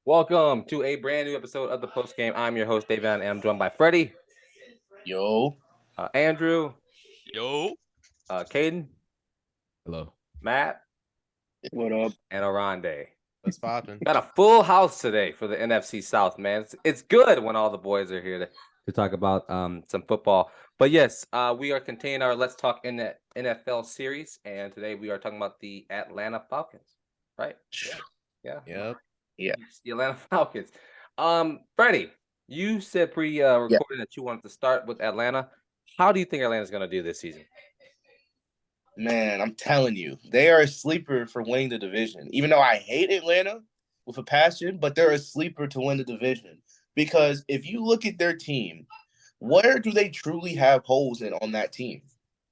Welcome to a brand new episode of the Post Game. I'm your host, Davion, and I'm joined by Freddie, Yo. Andrew, Yo. Kaden, Hello. Matt, What up? and Oronde. What's poppin'? Got a full house today for the NFC South, man. It's good when all the boys are here to talk about some football. But yes, we are continuing our Let's Talk in the NFL series, and today we are talking about the Atlanta Falcons, right? Yeah. Yep. Yeah. The Atlanta Falcons. Freddie, you said recording that you wanted to start with Atlanta. How do you think Atlanta's going to do this season? Man, I'm telling you, they are a sleeper for winning the division. Even though I hate Atlanta with a passion, but they're a sleeper to win the division. Because if you look at their team, where do they truly have holes in on that team?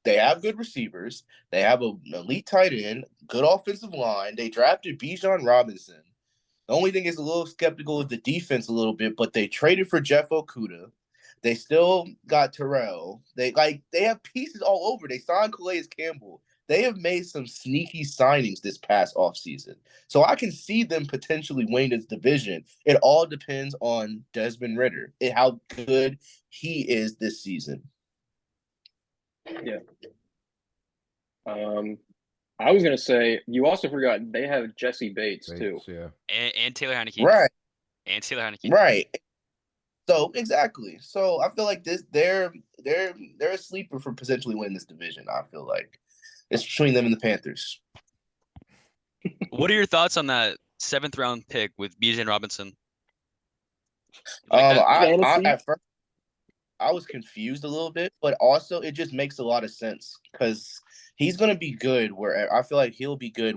They have good receivers. They have an elite tight end, good offensive line. They drafted Bijan Robinson. The only thing is a little skeptical of the defense a little bit, but they traded for Jeff Okudah. They still got Terrell. They have pieces all over. They signed Calais Campbell. They have made some sneaky signings this past offseason. So I can see them potentially winning this division. It all depends on Desmond Ridder and how good he is this season. Yeah. I was gonna say you also forgot they have Jesse Bates too. Yeah. And Taylor Heineke. Right. And Taylor Heineke. Right. So exactly. So I feel like they're a sleeper for potentially winning this division. I feel like it's between them and the Panthers. What are your thoughts on that 7th round pick with Bijan Robinson? At first I was confused a little bit, but also it just makes a lot of sense because he's gonna be good wherever. I feel like he'll be good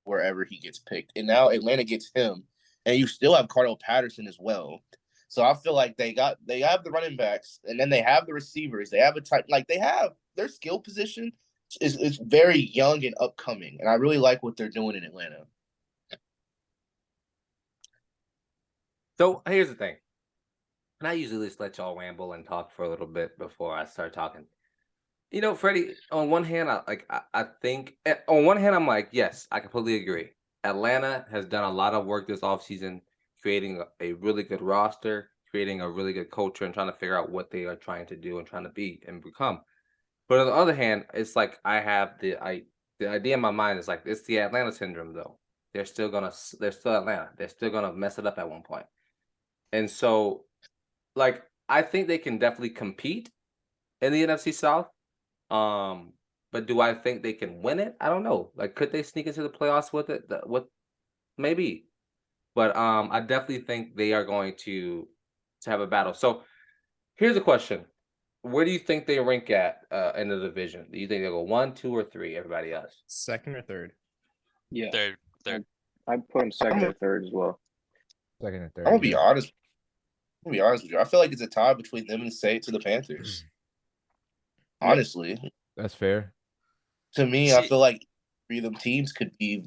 wherever he gets picked. And now Atlanta gets him, and you still have Cardell Patterson as well. So I feel like they have the running backs, and then they have the receivers. They have they have their skill position is very young and upcoming, and I really like what they're doing in Atlanta. So here's the thing. And I usually just let y'all ramble and talk for a little bit before I start talking. You know, Freddie, on one hand, I think on one hand, I'm like, yes, I completely agree. Atlanta has done a lot of work this offseason, creating a really good roster, creating a really good culture, and trying to figure out what they are trying to do and trying to be and become. But on the other hand, it's like I have the idea in my mind is like it's the Atlanta syndrome though. They're still Atlanta. They're still gonna mess it up at one point. And so like I think they can definitely compete in the NFC South. But do I think they can win it? I don't know. Like, could they sneak into the playoffs with it? Maybe. But I definitely think they are going to have a battle. So here's a question: where do you think they rank at in the division? Do you think they go 1, 2, or 3? Everybody else. Second or third? Yeah. Third. I'd put him second or third as well. Second or third. I'm gonna be honest. I'm gonna be honest with you. I feel like it's a tie between them and the Saints and the Panthers. Honestly, That's fair. to me, I feel like three of them teams could be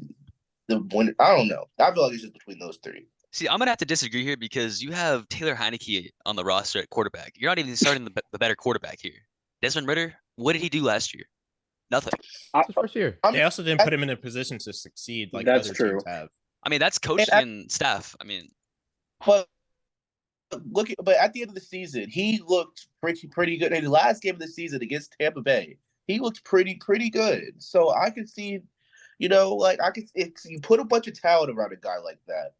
the winner. I don't know. I feel like it's just between those three. See, I'm going to have to disagree here because you have Taylor Heineke on the roster at quarterback. You're not even starting the better quarterback here. Desmond Ridder, what did he do last year? Nothing. It's his first year. They also didn't put him in a position to succeed like That's other true. teams have. I mean, that's coaching and staff. I mean, But but at the end of the season, he looked pretty good. In the last game of the season against Tampa Bay, he looked pretty good. So I could see, if you put a bunch of talent around a guy like that,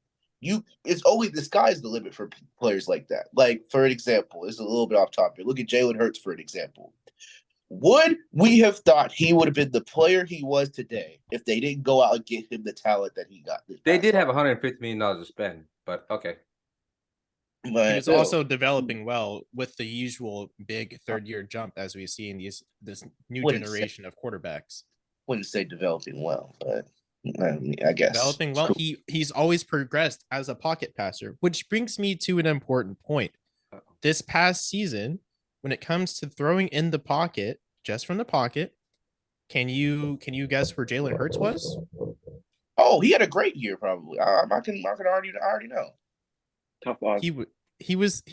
it's always the sky's the limit for players like that. Like, for an example, it's a little bit off topic. Look at Jalen Hurts for an example. Would we have thought he would have been the player he was today if they didn't go out and get him the talent that he got? They did have $150 million to spend, but okay. But He was also developing well with the usual big third-year jump as we see in this new generation of quarterbacks. Wouldn't say developing well, but I guess Developing well. Cool. He's always progressed as a pocket passer, which brings me to an important point. This past season, when it comes to throwing in the pocket, just from the pocket, can you guess where Jalen Hurts was? Oh, he had a great year, probably. I already know. Tough odds. He was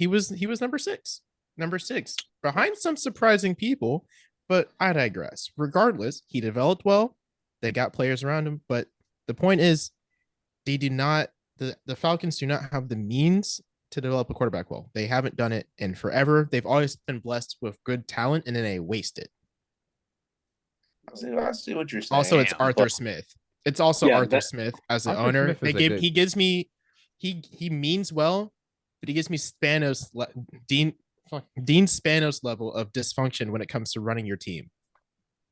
number six behind some surprising people, but I digress. Regardless, he developed well. They got players around him, but the point is, they do not. The Falcons do not have the means to develop a quarterback well. They haven't done it in forever. They've always been blessed with good talent, and then they waste it. I see what you're saying. Also, it's Damn. Arthur Smith. It's also Yeah, Arthur that- Smith as the Arthur owner. Smith is a good- He gives me he means well, but he gives me Dean Spanos level of dysfunction when it comes to running your team.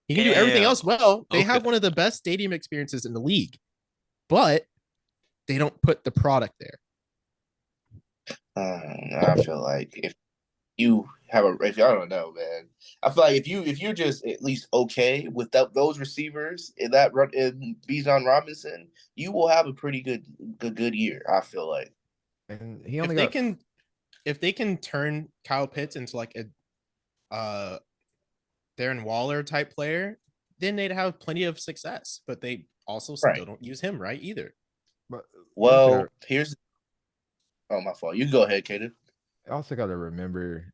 He can do everything Damn. else well. They have Okay. one of the best stadium experiences in the league, but they don't put the product there. I feel like if you have if I don't know, man. I feel like if you're just at least okay with those receivers in that run in Bijan Robinson, you will have a pretty good year. I feel like. And he If only they got can if they can turn Kyle Pitts into like a Darren Waller type player, then they'd have plenty of success. But they also still Right. don't use him right either. but Well, here's. Oh, my fault. You go ahead, Kaden. also got to remember,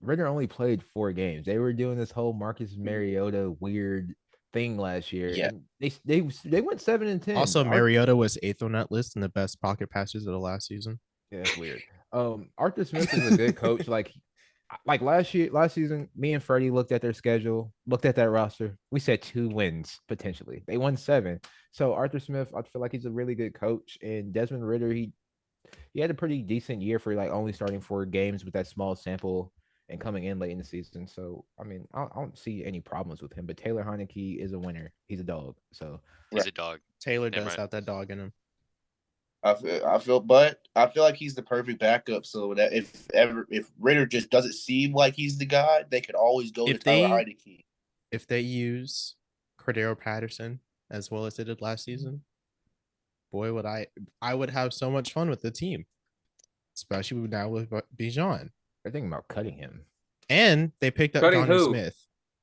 Ritter only played 4 games. They were doing this whole Marcus Mariota weird thing last year. Yeah. And they went 7-10. Also, Mariota was 8th on that list and the best pocket passers of the last season. Yeah, that's weird. Arthur Smith is a good coach. Like last season, me and Freddie looked at their schedule, looked at that roster. We said 2 wins potentially. They won 7. So Arthur Smith, I feel like he's a really good coach. And Desmond Ritter, he had a pretty decent year for like only starting 4 games with that small sample and coming in late in the season. So I mean, I don't see any problems with him. But Taylor Heineke is a winner. He's a dog. So He's a dog. Taylor Damn does right. have that dog in him. I feel like he's the perfect backup. So that if Ritter just doesn't seem like he's the guy, they could always go to Tyler Heineke. If they use Cordero Patterson as well as they did last season, boy, would I would have so much fun with the team, especially now with Bijan. they're thinking about cutting him. And they picked up Cutting Donnie who? Smith.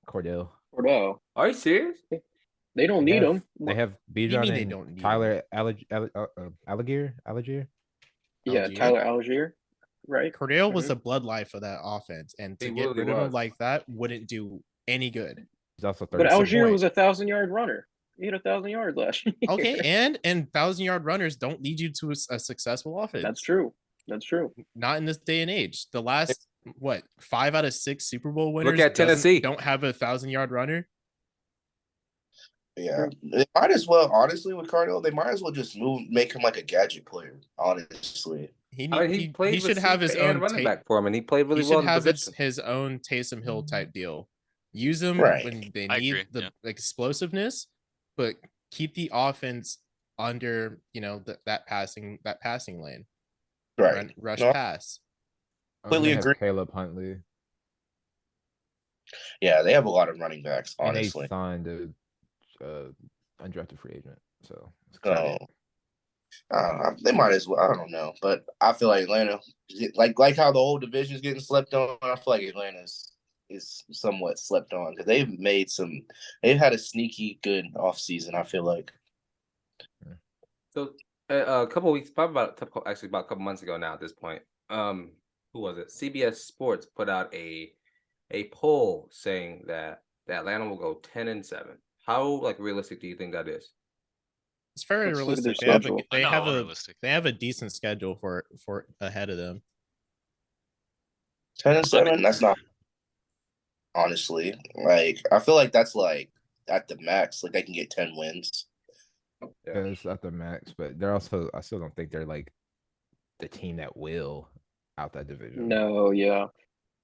Cordell. Bordeaux. Are you serious? They don't They need have- him. They have do you Bijan mean they and don't need Tyler Algier. Yeah, Algier? Tyler Algier, right? Cordell was Mhm. the bloodline for that offense, and to He get really rid of him was. like that wouldn't do any good. He's also But 36. Algier point. was 1,000-yard runner. He had 1,000 yards last year. Okay, and 1,000-yard runners don't lead you to a successful offense. That's true. That's true. Not in this day and age. The last 5 out of 6 Super Bowl winners at Tennessee. don't have 1,000-yard runner. Yeah, they might as well. Honestly, with Cardinal, they might as well just make him like a gadget player. Honestly, I mean, he played. he should have his receiver and own running back for him, and he played really he well should in the have position. his own Taysom Hill type deal. Use them Right. when they I need agree, the yeah. explosiveness, but keep the offense under that passing lane. right? Rush No. pass. Completely They have agree. Caleb Huntley. Yeah, they have a lot of running backs. And Honestly, they signed a undrafted free agent. So it's so exciting. they might as well. I don't know, but I feel like Atlanta, like how the whole division is getting slept on. I feel like Atlanta is somewhat slept on because they've had a sneaky good offseason, I feel like. So a couple weeks, probably about a couple months ago now. At this point, who was it? CBS Sports put out a poll saying that Atlanta will go 10-7. How realistic do you think that is? It's very Let's look at their realistic. They have schedule. they Not have a unrealistic. they have a decent schedule for ahead of them. 10-7. That's not honestly I feel like that's at the max. Like they can get 10 wins. Yeah, it's at the max, but they're also I still don't think they're like the team that will out that division. No, yeah.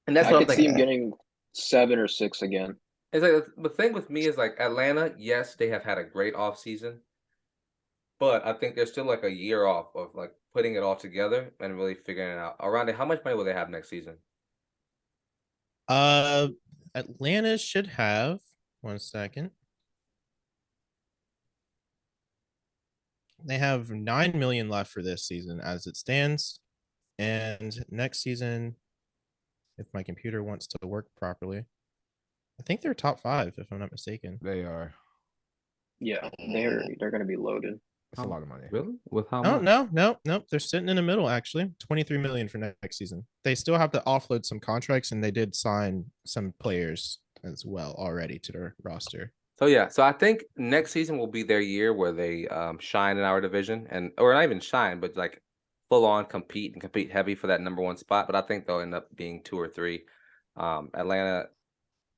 And that's I what I'm could see thinking. him getting 7 or 6 again. It's like the thing with me is Atlanta. Yes, they have had a great offseason, but I think they're still a year off of putting it all together and really figuring it out. Oronde, how much money will they have next season? Atlanta should have 1 second. They have 9 million left for this season as it stands, and next season, if my computer wants to work properly, I think they're top 5 if I'm not mistaken. They are. Yeah, they're going to be loaded. It's a lot of money. Really? With how Oh much? no, they're sitting in the middle actually. 23 million for next season. They still have to offload some contracts, and they did sign some players as well already to their roster. So yeah, so I think next season will be their year where they shine in our division, and or not even shine, but like full on compete heavy for that number 1 spot. But I think they'll end up being 2 or 3. Atlanta,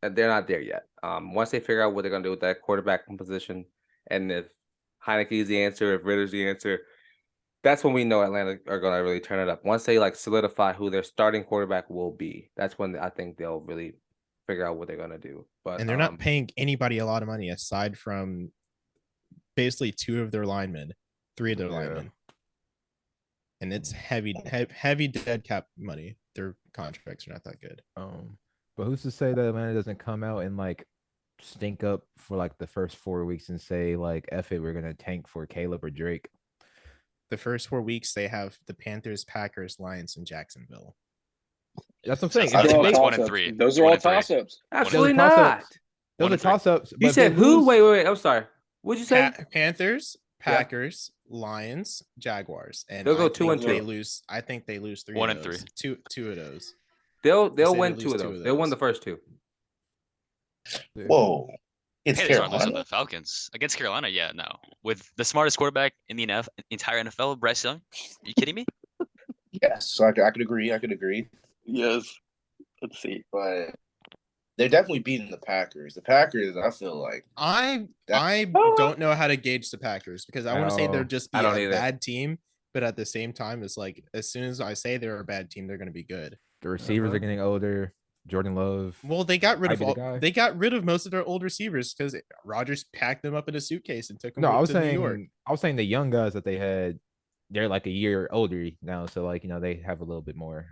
they're not there yet. Once they figure out what they're gonna do with that quarterback position, and if Heineke's the answer, if Ritter's the answer, that's when we know Atlanta are gonna really turn it up. Once they like solidify who their starting quarterback will be, that's when I think they'll really figure out what they're gonna do. But And they're not paying anybody a lot of money aside from basically 2 of their linemen, 3 of their linemen. And it's heavy dead cap money. Their contracts are not that good. But who's to say that Atlanta doesn't come out and like stink up for like the first 4 weeks and say like, F it, we're gonna tank for Caleb or Drake. The first 4 weeks they have the Panthers, Packers, Lions, and Jacksonville. That's what I'm saying. Those It's are all like 1 and toss-ups. 3. Those are 1 all and 3. toss-ups. absolutely Those are not. toss-ups. Those One are and three. toss-ups. You but said they who? lose. Wait. I'm sorry. What'd you say? Panthers, Packers, Lions, Jaguars, and They'll go I 2 think and 2. They lose. I think they lose 3. 1 of and those. 3. Two of those. They'll say win they 2 lose of 2 those. of They'll win those. the first 2. Whoa. It's Panthers aren't losing to Carolina. the Falcons against Carolina. Yeah, no. With the smartest quarterback in the entire NFL, Bryce Young. Are you kidding me? Yes, I could agree. I could agree. Yes. Let's see. But they're definitely beating the Packers. The Packers, I feel like I don't know how to gauge the Packers because I want to say they're just be I don't a either. bad team, but at the same time, it's like as soon as I say they're a bad team, they're going to be good. The receivers are getting older. Jordan Love. Well, they got rid Might of be the guy. they got rid of most of their old receivers because Rodgers packed them up in a suitcase and took them No, I was to New York. saying the young guys that they had, they're like a year older now, so like they have a little bit more.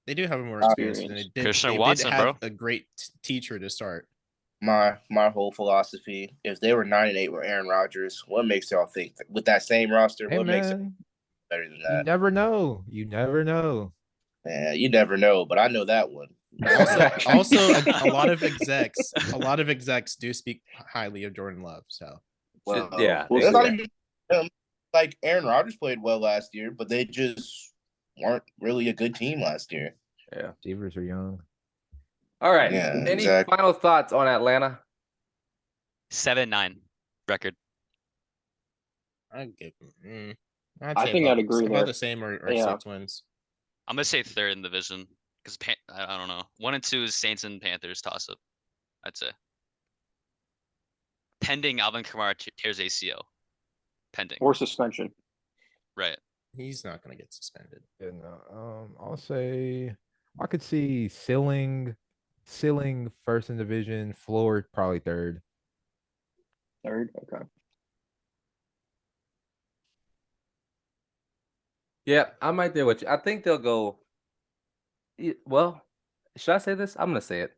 They do have more experience. And Experience. Christian they Watson, did have bro. a great teacher to start. my whole philosophy. If they were 9-8 with Aaron Rodgers, what makes y'all think with that same roster? Hey What makes it man, better than you that? never know. You never know. Man, you never know, but I know that one. Also, a lot of execs do speak highly of Jordan Love. So Well, Yeah, it's not exactly. even like Aaron Rodgers played well last year, but they just weren't really a good team last year. Yeah. Receivers are young. All right. Yeah, Any exactly. final thoughts on Atlanta? 7-9 record. I'd I think I'd agree about there. the same or Yeah. 6 wins. I'm gonna say 3rd in the division because I don't know. 1 and 2 is Saints and Panthers toss up. I'd say. Pending Alvin Kamara tears ACL. Pending. Or suspension. Right. He's not going to get suspended. And I'll say I could see ceiling first in division, floor probably third. Third. Okay. Yeah, I'm right there with you. I think they'll go. Well, should I say this? I'm gonna say it.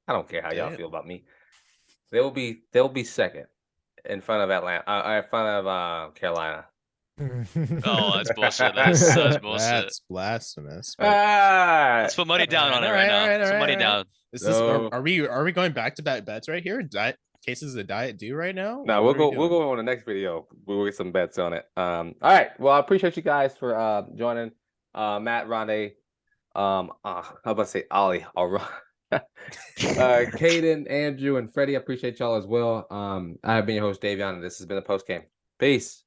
I don't care how y'all Say it. feel about me. They'll be second in front of Atlanta. In front of Carolina. Oh, that's bullshit. That's such bullshit. That's blasphemous. but- Ah, Let's put money down on it All right right, now. all right, Let's put all money right, down. Is No. are we going back to back bets right here? Diet cases of diet do right now? no, What we'll are we go doing? on the next video. We'll get some bets on it. All right. Well, I appreciate you guys for joining. Matt, Ronde, how about to say Ollie, Kaden, Andrew, and Freddie. I appreciate y'all as well. I have been your host, Davion, and this has been a post game. Peace.